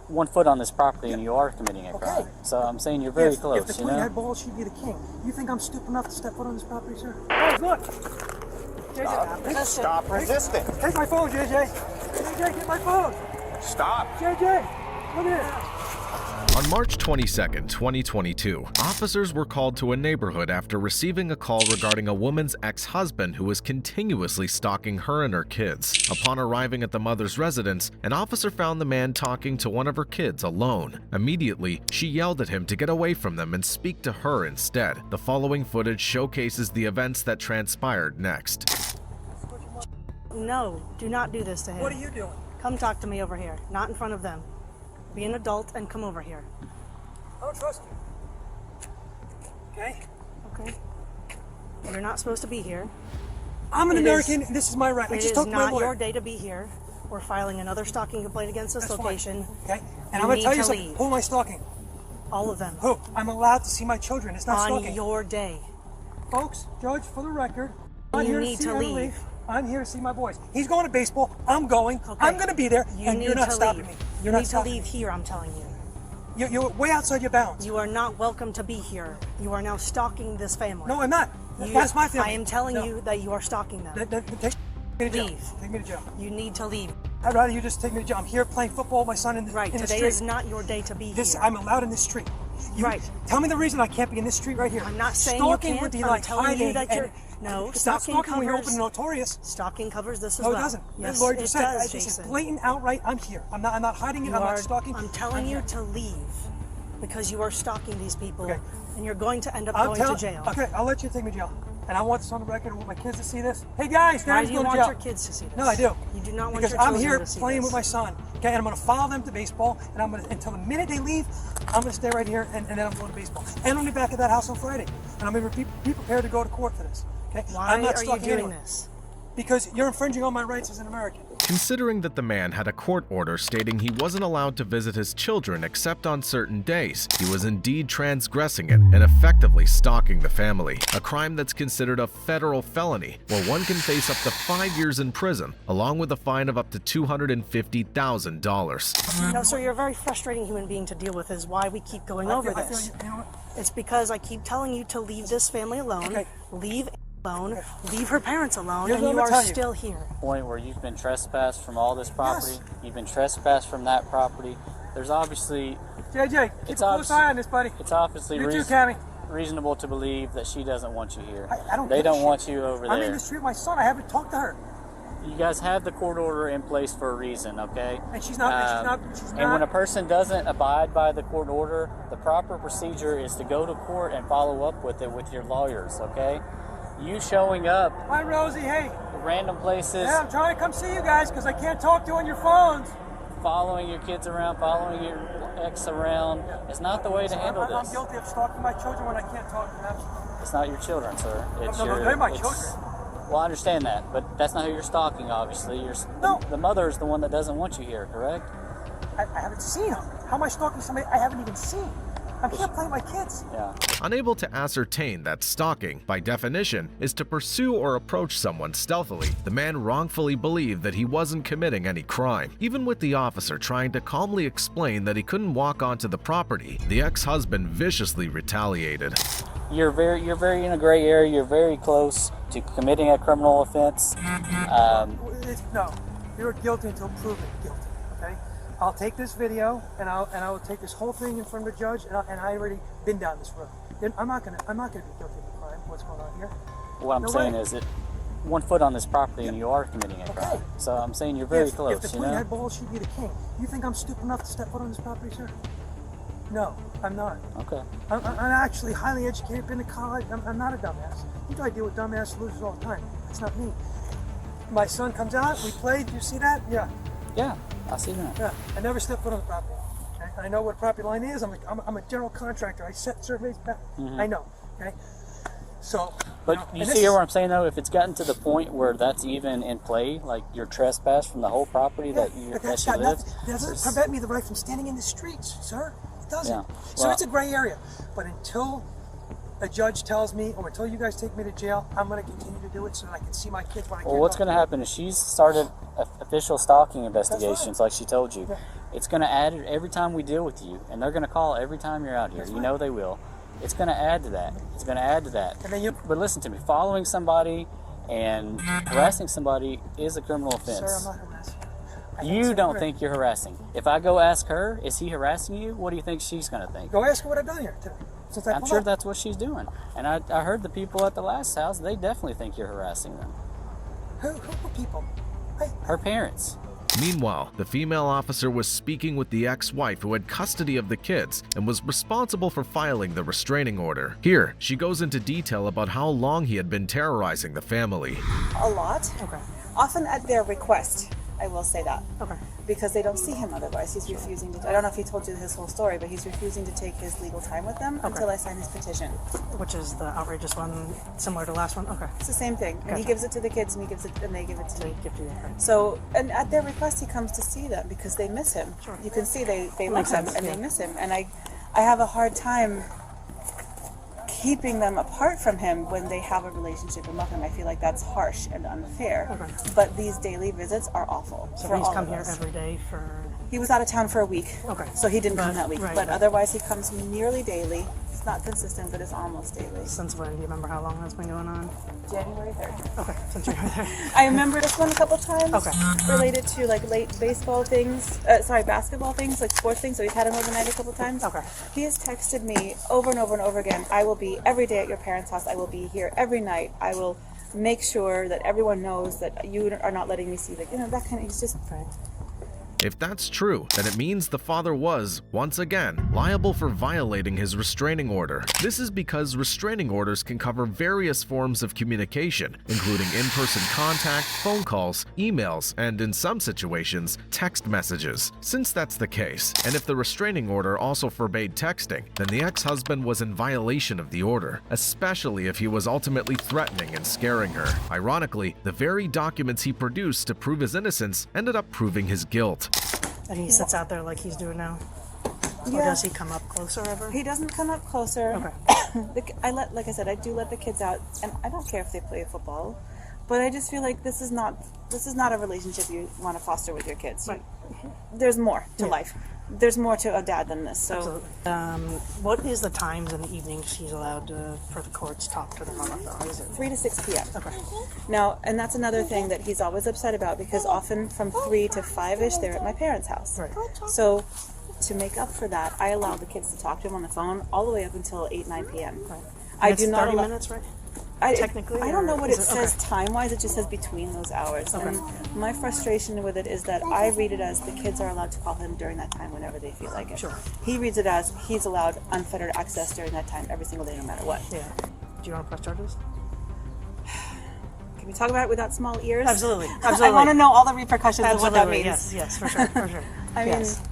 1 foot on this property and you are committing a crime. So I'm saying you're very close. If the queen had balls, she'd be the king. You think I'm stupid enough to step foot on this property, sir? Guys, look. JJ, Stop resisting. Take my phone, JJ. JJ, get my phone. Stop. JJ, look at this. On March 22, 2022, officers were called to a neighborhood after receiving a call regarding a woman's ex-husband who was continuously stalking her and her kids. Upon arriving at the mother's residence, an officer found the man talking to one of her kids alone. Immediately, she yelled at him to get away from them and speak to her instead. The following footage showcases the events that transpired next. No, do not do this to him. What are you doing? Come talk to me over here, not in front of them. Be an adult and come over here. I don't trust you. Okay? Okay. You're not supposed to be here. I'm an American, and this is my right. I just talked to my lawyer. It is not your day to be here. We're filing another stalking complaint against this location. Okay? And I'm going to tell you something. Who am I stalking? All of them. Who? I'm allowed to see my children. It's not stalking. On your day. Folks, Judge, for the record, You need to leave. I'm here to see my boys. He's going to baseball. I'm going. Okay. I'm going to be there, and you're not stopping me. You need to leave here, I'm telling you. You're way outside your bounds. You are not welcome to be here. You are now stalking this family. No, I'm not. That's my family. I am telling you that you are stalking them. Take me to jail. Leave. Take me to jail. You need to leave. I'd rather you just take me to jail. I'm here playing football with my son in the street. Today is not your day to be here. I'm allowed in this street. Tell me the reason I can't be in this street right here. I'm not saying stalking you can't. would be I'm like telling you hiding. that you're... No, it's not stalking when you're open covers... and notorious. Stalking covers this as well. well. No, it doesn't. Yes, the lawyer just it said does, this Jason. is blatant, outright. I'm here. I'm not hiding it. I'm not stalking. I'm telling you to leave because you are stalking these people, and you're going to end up going to jail. Okay, I'll let you take me to jail. And I want this on the record. I want my kids to see this. Hey guys, why do you want your kids to see this? No, I do. You do not want because your children I'm here to see playing this. with my son. Okay, and I'm going to follow them to baseball, and I'm going to until the minute they leave, I'm going to stay right here, and then I'm going to baseball. And I'm going to be back at that house on Friday, and I'm going to be prepared to go to court for this. Okay? Why I'm not are you stalking doing anyone. this? Because you're infringing on my rights as an American. Considering that the man had a court order stating he wasn't allowed to visit his children except on certain days, he was indeed transgressing it and effectively stalking the family, a crime that's considered a federal felony where one can face up to 5 years in prison, along with a fine of up to $250,000. No, sir, you're a very frustrating human being to deal with, is why we keep going over this. It's because I keep telling you to leave this family alone, leave alone, leave her parents alone, and you are still here. Point where you've been trespassed from all this property, you've been trespassed from that property. There's obviously... JJ, keep a close eye on this, buddy. It's obviously reasonable to believe that she doesn't want you here. They don't want you over there. I'm in the street with my son. I haven't talked to her. You guys have the court order in place for a reason, okay? And she's not. And when a person doesn't abide by the court order, the proper procedure is to go to court and follow up with it with your lawyers, okay? You showing up. Hi, Rosie. Hey. Random places. Yeah, I'm trying to come see you guys because I can't talk to you on your phones. Following your kids around, following your ex around is not the way to handle this. I'm guilty of stalking my children when I can't talk to them. It's not your children, sir. They're my children. Well, I understand that, but that's not who you're stalking, obviously. The mother is the one that doesn't want you here, correct? I haven't seen her. How am I stalking somebody I haven't even seen? I'm here playing with my kids. Yeah. Unable to ascertain that stalking, by definition, is to pursue or approach someone stealthily, the man wrongfully believed that he wasn't committing any crime. Even with the officer trying to calmly explain that he couldn't walk onto the property, the ex-husband viciously retaliated. You're very in a gray area. You're very close to committing a criminal offense. No, you're guilty until proven guilty. Okay, I'll take this video and I will take this whole thing in front of the judge, and I already been down this road. I'm not gonna be guilty of the crime. What's going on here? What I'm saying is that 1 foot on this property and you are committing a crime. So I'm saying you're very close. If the queen had balls, she'd be the king. You think I'm stupid enough to step foot on this property, sir? No, I'm not. Okay. I'm actually highly educated, been to college. I'm not a dumbass. You know I deal with dumbass losers all the time. That's not me. My son comes out, we played. Do you see that? Yeah. Yeah, I see that. Yeah, I never step foot on the property. Okay? I know what a property line is. I'm a general contractor. I set surveys back. I know. Okay. So. But you see here where I'm saying though, if it's gotten to the point where that's even in play, like you're trespassed from the whole property that she lives. That doesn't prevent me the right from standing in the streets, sir. It doesn't. Yeah. So it's a gray area. But until a judge tells me, or until you guys take me to jail, I'm going to continue to do it so that I can see my kids when I can't. Well, what's going to happen is she's started official stalking investigations, like she told you. It's going to add every time we deal with you, and they're going to call every time you're out here. You know they will. It's going to add to that. It's going to add to that. And then But listen to me. Following somebody and harassing somebody is a criminal offense. Sir, I'm not harassing you. You don't think you're harassing. If I go ask her, is he harassing you? What do you think she's going to think? Go ask her what I've done here today. Since I I'm pulled sure up. that's what she's doing. And I heard the people at the last house, they definitely think you're harassing them. Who people? Hey, Her parents. Meanwhile, the female officer was speaking with the ex-wife who had custody of the kids and was responsible for filing the restraining order. Here, she goes into detail about how long he had been terrorizing the family. A lot. Okay. Often at their request, I will say that. Okay. Because they don't see him otherwise. He's refusing to. I don't know if he told you his whole story, but he's refusing to take his legal time with them until I sign his petition. Which is the outrageous one, similar to the last one? Okay. It's the same thing. And he Gotcha. gives it to the kids, and they give it to me. Give to you. Okay. So, and at their request, he comes to see them because they miss him. Sure. You can see they love Makes him sense, and yeah. they miss him. And I have a hard time keeping them apart from him when they have a relationship and love him. I feel like that's harsh and unfair. Okay. But these daily visits are awful So for he's all come of here us. every day for... He was out of town for a week. Okay. So he didn't come But- that week. right, But right. otherwise he comes nearly daily. It's not consistent, but it's almost daily. Since when? Do you remember how long that's been going on? January 3rd. Okay, since you were there. I remember this one a couple times. Okay. Related to like late basketball things, basketball things, like sports things. So we've had him overnight a couple times. Okay. He has texted me over and over and over again. I will be every day at your parents' house. I will be here every night. I will make sure that everyone knows that you are not letting me see that that kind of. He's just. Right. If that's true, then it means the father was, once again, liable for violating his restraining order. This is because restraining orders can cover various forms of communication, including in-person contact, phone calls, emails, and in some situations, text messages. Since that's the case, and if the restraining order also forbade texting, then the ex-husband was in violation of the order, especially if he was ultimately threatening and scaring her. Ironically, the very documents he produced to prove his innocence ended up proving his guilt. And he sits out there like he's doing now? Or Yeah. does he come up closer ever? He doesn't come up closer. Okay. Like I said, I do let the kids out, and I don't care if they play football, but I just feel like this is not a relationship you want to foster with your kids. Right. There's more to life. There's more to a dad than this. So. Absolutely. What is the times in the evening she's allowed for the courts to talk to the mother? Is it 3 to 6 p.m. Okay. Now, and that's another thing that he's always upset about because often from 3 to 5-ish, they're at my parents' house. Right. So to make up for that, I allow the kids to talk to him on the phone all the way up until 8, 9 p.m. Right. I It's do not 30 allow... minutes, right? Technically, I don't know or what is it it- says okay. time-wise. It just says between those hours. Okay. And my frustration with it is that I read it as the kids are allowed to call him during that time whenever they feel like it. Sure. He reads it as he's allowed unfettered access during that time every single day, no matter what. Yeah. Do you want to press charges? Can we talk about it without small ears? Absolutely. I Absolutely. want to know all the repercussions of what that Absolutely. means. Yes, for sure. For sure. I mean, yes.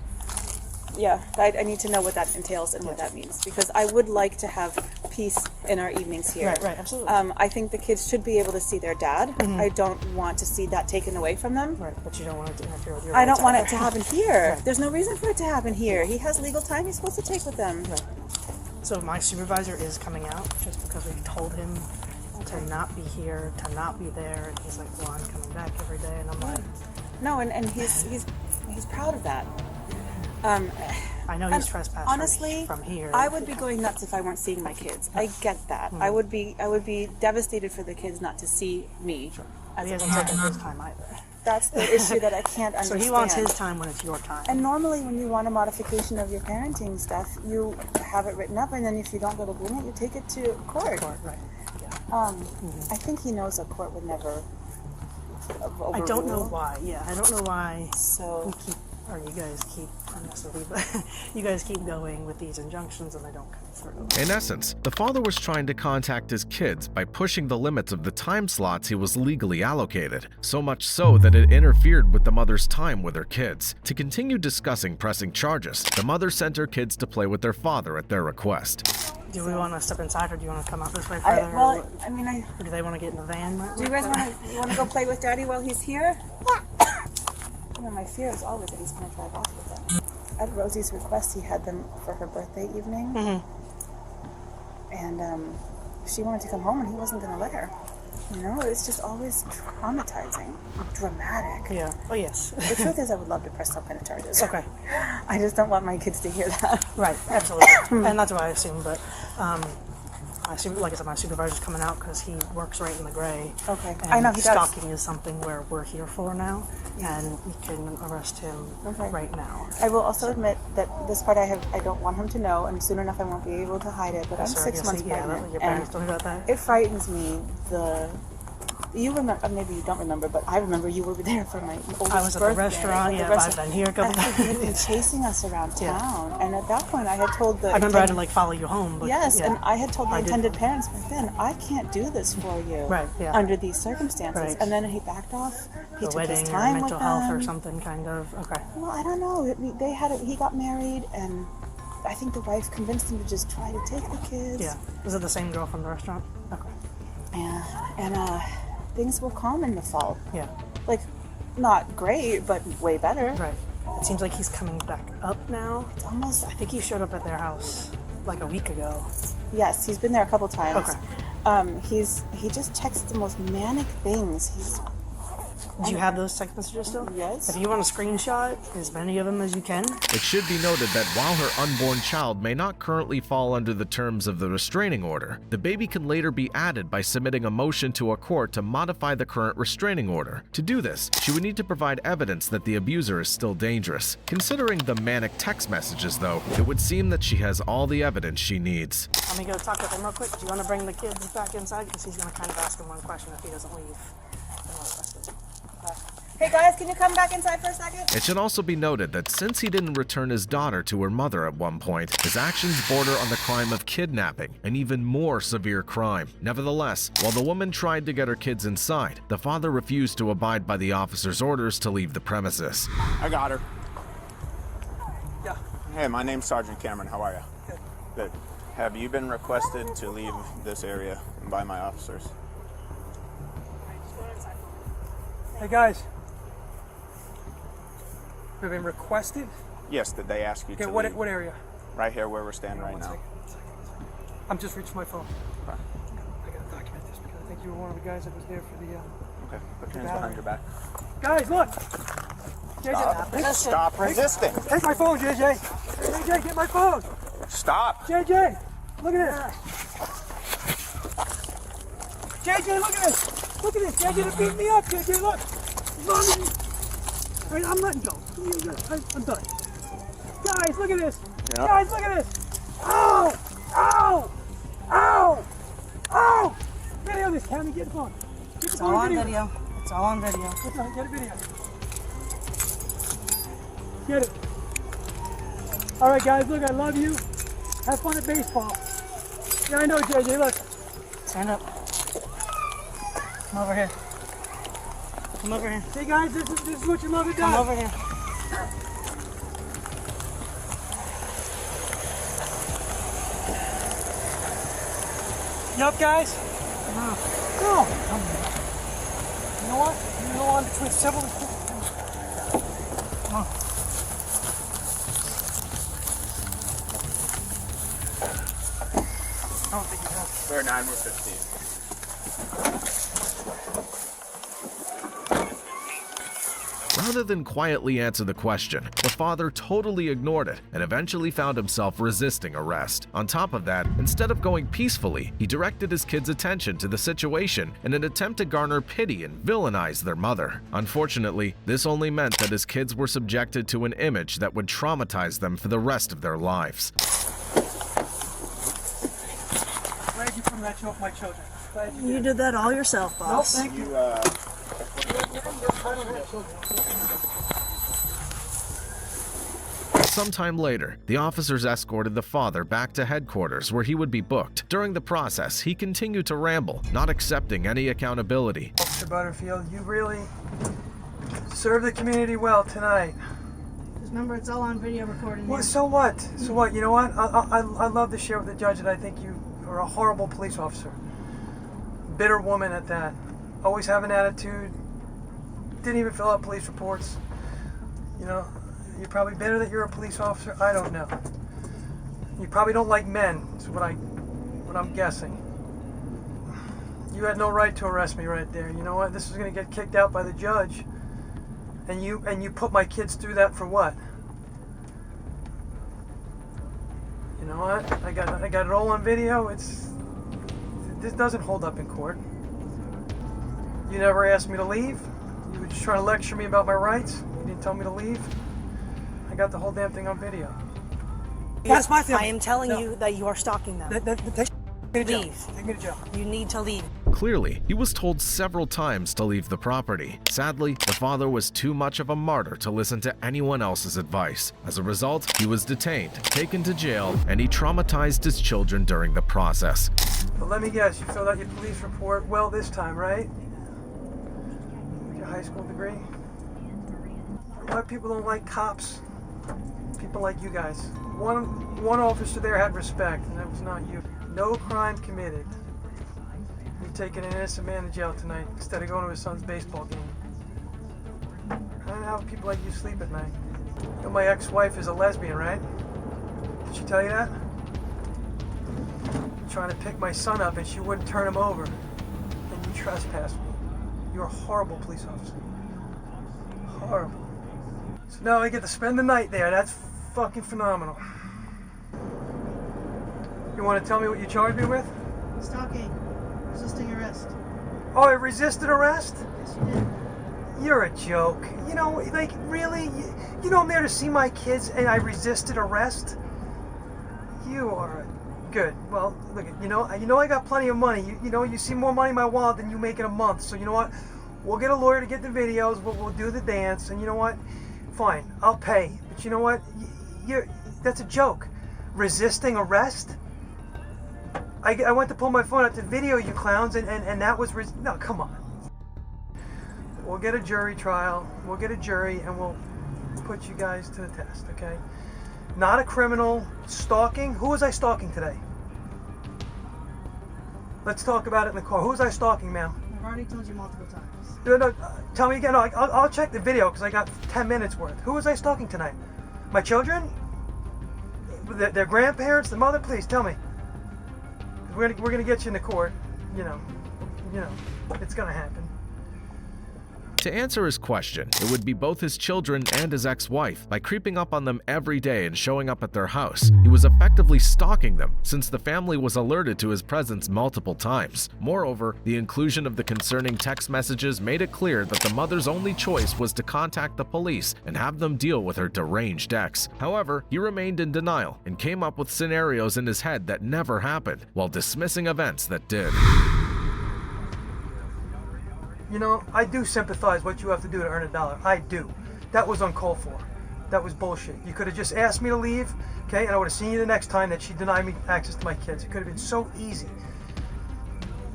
yeah, I need to know what that entails and what that means because I would like to have peace in our evenings here. Right, absolutely. I think the kids should be able to see their dad. I don't want to see that taken away from them. Right, but you don't want it to interfere with your I don't rights want it either. to happen here. Right. There's no reason for it to happen here. He has legal time he's supposed to take with them. Right. So my supervisor is coming out just because we told him to not be here, to not be there, and he's like, well, I'm coming back every day, and I'm like, No, and he's proud of that. I know And he's trespassed honestly, from here. I would be going nuts if I weren't seeing my kids. I get that. I would be devastated for the kids not to see me. He hasn't taken his time either. That's the issue that I can't So understand. he wants his time when it's your time. And normally, when you want a modification of your parenting stuff, you have it written up, and then if you don't get agreement, you take it to court. Right. Yeah. I think he knows a court would never. I don't know overrule. why. Yeah, I don't know why. So You guys keep going with these injunctions and they don't come through. In essence, the father was trying to contact his kids by pushing the limits of the time slots he was legally allocated, so much so that it interfered with the mother's time with her kids. To continue discussing pressing charges, the mother sent her kids to play with their father at their request. Do we want to step inside or do you want to come out this way I, further? well, I mean, or do they want to get in the van? do you guys want to go play with Daddy while he's here? You know, my fear is always that he's going to drive off with them. At Rosie's request, he had them for her birthday evening, and she wanted to come home, and he wasn't going to let her. You know, it's just always traumatizing, dramatic. Yeah. Oh, yes. The truth is, I would love to press some kind of charges. Okay. I just don't want my kids to hear that. Right. Absolutely. And that's what I assume. But I assume, like I said, my supervisor's coming out because he works right in the gray. Okay. And I know he does. stalking is something where we're here for now, and we can arrest him right now. I will also admit that this part I don't want him to know, and soon enough I won't be able to hide it. But I'm 6 months pregnant, your parents told me about that. it frightens me. You remember? Maybe you don't remember, but I remember you were there for my oldest birthday. I was at the restaurant. Yeah, I've been here a couple times. You've been chasing us around town, and at that point, I had told the. I remember I had to like follow you home. But, yes, yeah. and I had told the intended parents back then, I can't do this for you. Right. Yeah. Under these circumstances, Right. and then he backed off. He The took wedding his or time mental with health them. or something kind of. Okay. Well, I don't know. He got married, and I think the wife convinced him to just try to take the kids. Yeah. Was it the same girl from the restaurant? Okay. Yeah, and things were calm in the fall. Yeah. Like, not great, but way better. Right. It seems like he's coming back up now. It's almost. I think he showed up at their house like a week ago. Yes, he's been there a couple times. Okay. He just texts the most manic things. Do you have those text messages still? Yes. If you want to screenshot as many of them as you can. It should be noted that while her unborn child may not currently fall under the terms of the restraining order, the baby can later be added by submitting a motion to a court to modify the current restraining order. To do this, she would need to provide evidence that the abuser is still dangerous. Considering the manic text messages, though, it would seem that she has all the evidence she needs. Let me go talk with him real quick. Do you want to bring the kids back inside? Because he's going to kind of ask him one question if he doesn't leave. Hey guys, can you come back inside for a second? It should also be noted that since he didn't return his daughter to her mother at one point, his actions border on the crime of kidnapping, an even more severe crime. Nevertheless, while the woman tried to get her kids inside, the father refused to abide by the officer's orders to leave the premises. I got her. Yeah. Hey, my name's Sergeant Cameron. How are you? Good. Have you been requested to leave this area by my officers? Hey guys. We've been requested. Yes, did they ask you to What leave? what area? Right here where we're standing right now. I'm just reaching my phone. Okay. I gotta document this because I think you were one of the guys that was there for the. Okay, put your hands behind your back. Guys, look. JJ, Stop resisting. take my phone, JJ. JJ, get my phone. Stop. JJ, look at this. JJ, look at this. Look at this. JJ, they're beating me up. JJ, look. All right, I'm letting go. I'm done. Guys, look at this. Yeah. Guys, look at this. Ow! Ow! Ow! Ow! Video this, Tammy. Get the phone. Get the It's phone all on video. video. It's all on video. Get a video. Get it. All right, guys, look, I love you. Have fun at baseball. Yeah, I know, JJ, look. Stand up. Come over here. Come over here. Hey, guys, this is what your mother does. Come over here. You up, guys? No. No. You know what? You know, on between several... Come on. I don't think you have. We're 9, we're 15. Rather than quietly answer the question, the father totally ignored it and eventually found himself resisting arrest. On top of that, instead of going peacefully, he directed his kids' attention to the situation in an attempt to garner pity and villainize their mother. Unfortunately, this only meant that his kids were subjected to an image that would traumatize them for the rest of their lives. Glad you come that my children. Glad you You did. did that all yourself, No, boss. thank you. Sometime later, the officers escorted the father back to headquarters where he would be booked. During the process, he continued to ramble, not accepting any accountability. Mr. Butterfield, you really served the community well tonight. Just remember, it's all on video recording. Well, so what? So what? You know what? I love to share with the judge that I think you are a horrible police officer. Bitter woman at that. Always have an attitude. Didn't even fill out police reports. You know, you're probably bitter that you're a police officer. I don't know. You probably don't like men. Is what I'm guessing. You had no right to arrest me right there. You know what? This is going to get kicked out by the judge. And you put my kids through that for what? You know what? I got it all on video. This doesn't hold up in court. You never asked me to leave. You were just trying to lecture me about my rights. You didn't tell me to leave. I got the whole damn thing on video. That's my family. I am telling you that you are stalking them. Leave. Take me to jail. You need to leave. Clearly, he was told several times to leave the property. Sadly, the father was too much of a martyr to listen to anyone else's advice. As a result, he was detained, taken to jail, and he traumatized his children during the process. But let me guess, you filled out your police report well this time, right? With your high school degree? A lot of people don't like cops. People like you guys. One officer there had respect, and that was not you. No crime committed. You're taking an innocent man to jail tonight instead of going to his son's baseball game. I don't know how people like you sleep at night. You know, my ex-wife is a lesbian, right? Did she tell you that? Trying to pick my son up and she wouldn't turn him over. And you trespassed me. You're a horrible police officer. Horrible. So now I get to spend the night there. That's fucking phenomenal. You want to tell me what you charged me with? Stalking. Resisting arrest. Oh, I resisted arrest? Yes, you did. You're a joke. You know, like, really? You know I'm there to see my kids and I resisted arrest? You are good. Well, look, you know I got plenty of money. You see more money in my wallet than you make in a month. So you know what? We'll get a lawyer to get the videos. We'll do the dance. And you know what? Fine, I'll pay. But you know what? That's a joke. Resisting arrest? I went to pull my phone out to video you clowns, and that was no, come on. We'll get a jury trial. We'll get a jury, and we'll put you guys to the test, okay? Not a criminal. Stalking. Who was I stalking today? Let's talk about it in the car. Who was I stalking, ma'am? I've already told you multiple times. No, tell me again. No, I'll check the video because I got 10 minutes worth. Who was I stalking tonight? My children? Their grandparents? The mother? Please tell me. We're gonna get you in the court. You know, it's gonna happen. To answer his question, it would be both his children and his ex-wife. By creeping up on them every day and showing up at their house, he was effectively stalking them since the family was alerted to his presence multiple times. Moreover, the inclusion of the concerning text messages made it clear that the mother's only choice was to contact the police and have them deal with her deranged ex. However, he remained in denial and came up with scenarios in his head that never happened, while dismissing events that did. You know, I do sympathize what you have to do to earn a dollar. I do. That was uncalled for. That was bullshit. You could have just asked me to leave, okay, and I would have seen you the next time that she denied me access to my kids. It could have been so easy.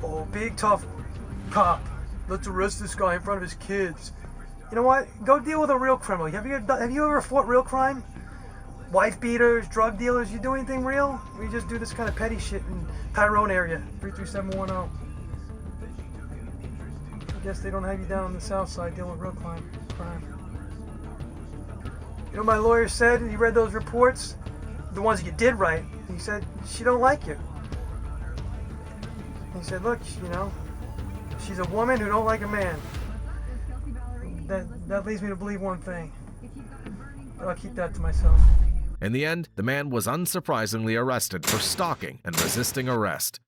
Oh, big tough cop. Let's arrest this guy in front of his kids. You know what? Go deal with a real criminal. Have you ever fought real crime? Wife beaters, drug dealers, you do anything real? We just do this kind of petty shit in Tyrone area, 33710. I guess they don't have you down on the south side dealing with real crime. You know what my lawyer said? He read those reports, the ones you did right. He said, she don't like you. He said, look, she's a woman who don't like a man. That leads me to believe one thing. But I'll keep that to myself. In the end, the man was unsurprisingly arrested for stalking and resisting arrest.